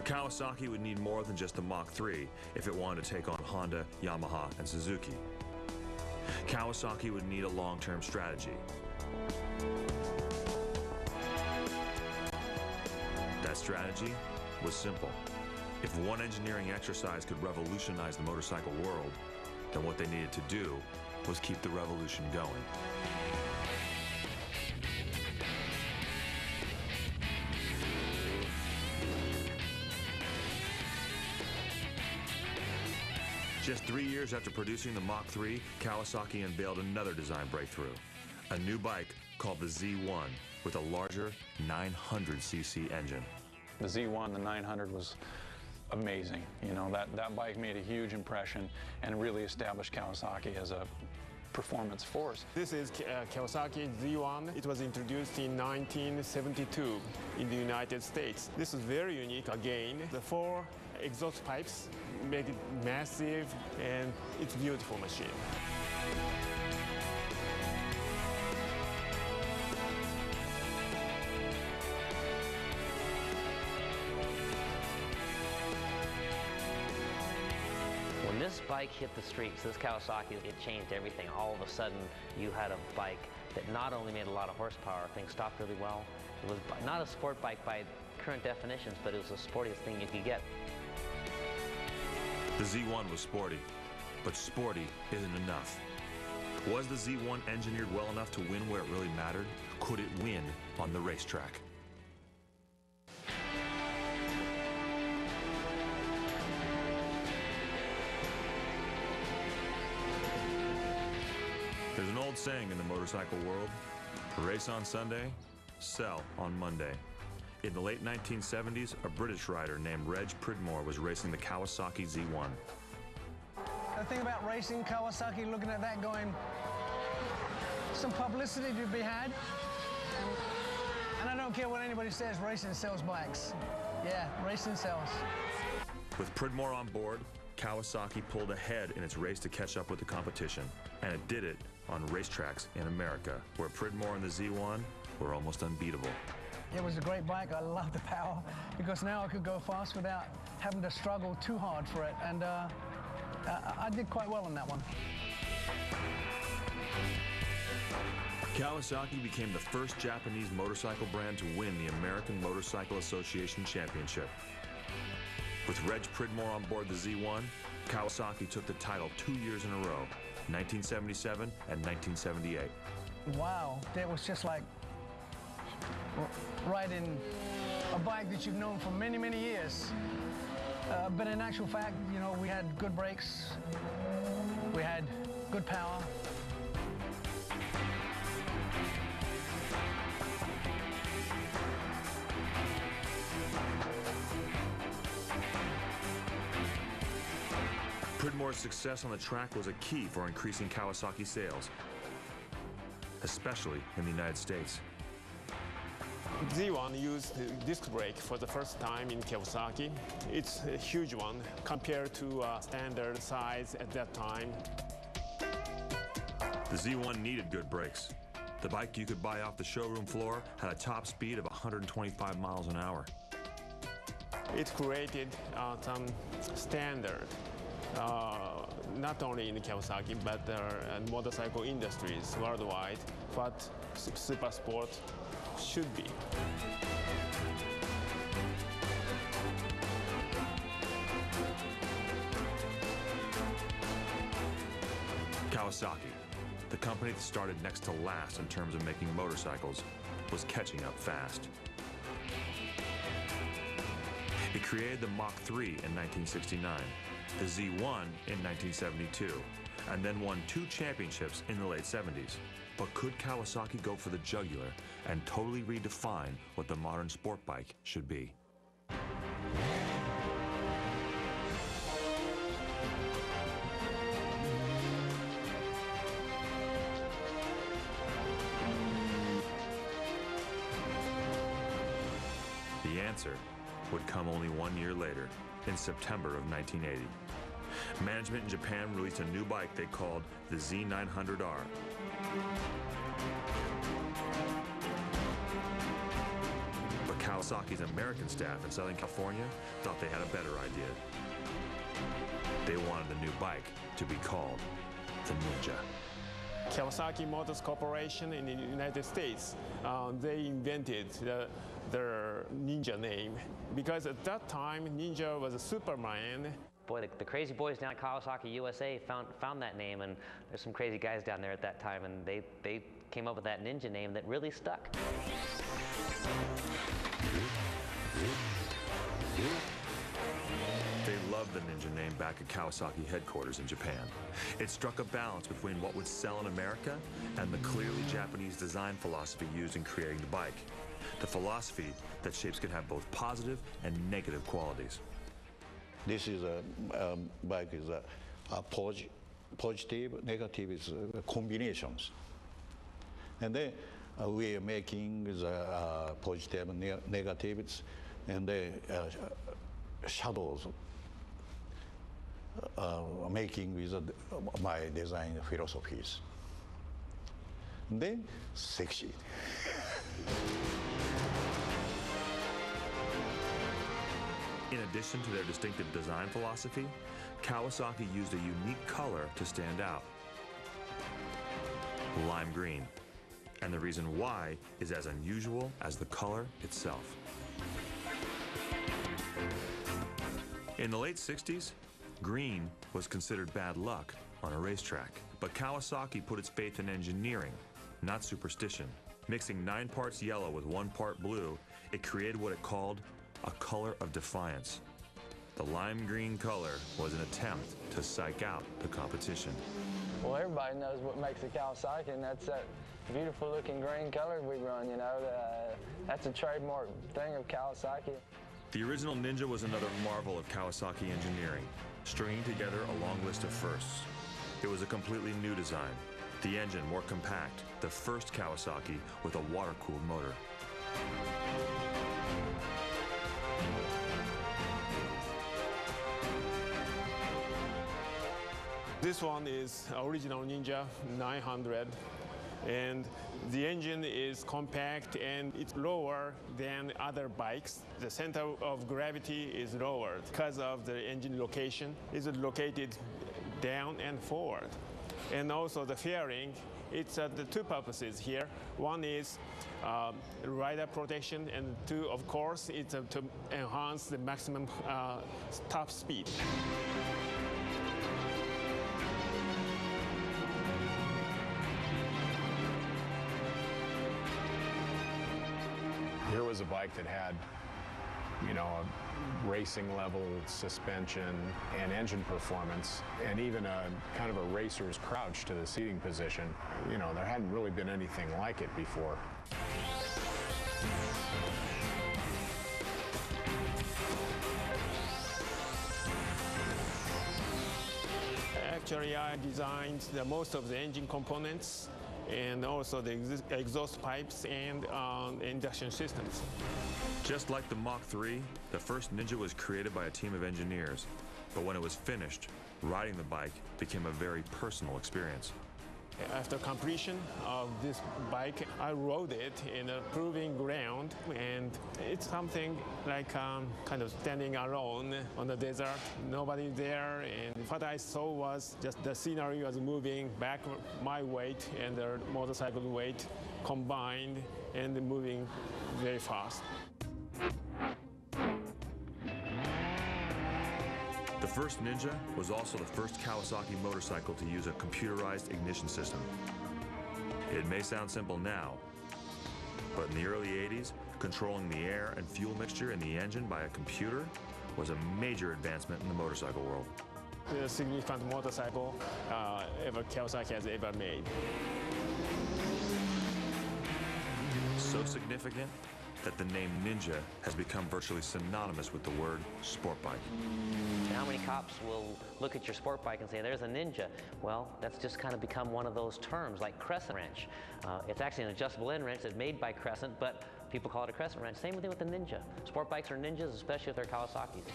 Kawasaki would need more than just the Mach 3 if it wanted to take on Honda, Yamaha, and Suzuki. Kawasaki would need a long-term strategy. That strategy was simple. If one engineering exercise could revolutionize the motorcycle world, then what they needed to do was keep the revolution going. Just 3 years after producing the Mach 3, Kawasaki unveiled another design breakthrough, a new bike called the Z1 with a larger 900cc engine. The Z1, the 900, was amazing. You know, that bike made a huge impression and really established Kawasaki as a performance force. This is Kawasaki Z1. It was introduced in 1972 in the United States. This is very unique again. The 4 exhaust pipes make it massive, and it's a beautiful machine. When this bike hit the streets, this Kawasaki, it changed everything. All of a sudden, you had a bike that not only made a lot of horsepower, things stopped really well. It was not a sport bike by current definitions, but it was the sportiest thing you could get. The Z1 was sporty, but sporty isn't enough. Was the Z1 engineered well enough to win where it really mattered? Could it win on the racetrack? There's an old saying in the motorcycle world: race on Sunday, sell on Monday. In the late 1970s, a British rider named Reg Pridmore was racing the Kawasaki Z1. The thing about racing, Kawasaki, looking at that going, some publicity to be had. And I don't care what anybody says, racing sells bikes. Yeah, racing sells. With Pridmore on board, Kawasaki pulled ahead in its race to catch up with the competition. And it did it on racetracks in America, where Pridmore and the Z1 were almost unbeatable. It was a great bike. I love the power because now I could go fast without having to struggle too hard for it. And I did quite well on that one. Kawasaki became the first Japanese motorcycle brand to win the American Motorcycle Association Championship. With Reg Pridmore on board the Z1, Kawasaki took the title 2 years in a row, 1977 and 1978. Wow, that was just like riding a bike that you've known for many, many years. But in actual fact, you know, we had good brakes, we had good power. Pridmore's success on the track was a key for increasing Kawasaki sales, especially in the United States. Z1 used disc brake for the first time in Kawasaki. It's a huge one compared to standard size at that time. The Z1 needed good brakes. The bike you could buy off the showroom floor had a top speed of 125 miles an hour. It created some standard, not only in Kawasaki, but motorcycle industries worldwide, what super sport should be. Kawasaki, the company that started next to last in terms of making motorcycles, was catching up fast. It created the Mach 3 in 1969, the Z1 in 1972, and then won 2 championships in the late 70s. But could Kawasaki go for the jugular and totally redefine what the modern sport bike should be? The answer would come only 1 year later, in September of 1980. Management in Japan released a new bike they called the Z900R. But But Kawasaki's American staff in Southern California thought they had a better idea. They wanted the new bike to be called the Ninja. Kawasaki Motors Corporation in the United States, they invented their Ninja name because at that time Ninja was a Superman. Boy, the crazy boys down at Kawasaki USA found that name, and there's some crazy guys down there at that time, and they came up with that Ninja name that really stuck. They loved the Ninja name back at Kawasaki headquarters in Japan. It struck a balance between what would sell in America and the clearly Japanese design philosophy used in creating the bike. The philosophy that shapes can have both positive and negative qualities. This is a bike is a positive, negative is combinations. And then we are making the positive and negatives and the shadows making with my design philosophies. And then sexy. In addition to their distinctive design philosophy, Kawasaki used a unique color to stand out: lime green. And the reason why is as unusual as the color itself. In the late 60s, green was considered bad luck on a racetrack. But Kawasaki put its faith in engineering, not superstition. Mixing 9 parts yellow with 1 part blue, it created what it called a color of defiance. The lime green color was an attempt to psych out the competition. Well, everybody knows what makes a Kawasaki, and that's that beautiful looking green color we run, you know. That's a trademark thing of Kawasaki. The original Ninja was another marvel of Kawasaki engineering, stringing together a long list of firsts. It was a completely new design. The engine more compact, the first Kawasaki with a water-cooled motor. This one is original Ninja 900, and the engine is compact and it's lower than other bikes. The center of gravity is lower because of the engine location. It's located down and forward. And also the fairing, it's the 2 purposes here. One is rider protection, and 2, of course, it's to enhance the maximum top speed. Here was a bike that had, you know, a racing level suspension and engine performance, and even a kind of a racer's crouch to the seating position. You know, there hadn't really been anything like it before. Actually, I designed most of the engine components and also the exhaust pipes and induction systems. Just like the Mach 3, the first Ninja was created by a team of engineers. But when it was finished, riding the bike became a very personal experience. After completion of this bike, I rode it in a proving ground, and it's something like kind of standing alone on the desert, nobody there, and what I saw was just the scenery was moving back, my weight and the motorcycle weight combined and moving very fast. The first Ninja was also the first Kawasaki motorcycle to use a computerized ignition system. It may sound simple now, but in the early 80s, controlling the air and fuel mixture in the engine by a computer was a major advancement in the motorcycle world. The significant motorcycle Kawasaki has ever made. So significant that the name Ninja has become virtually synonymous with the word sport bike. How many cops will look at your sport bike and say, there's a Ninja? Well, that's just kind of become one of those terms, like crescent wrench. It's actually an adjustable end wrench that's made by Crescent, but people call it a crescent wrench. Same thing with the Ninja. Sport bikes are Ninjas, especially if they're Kawasaki's.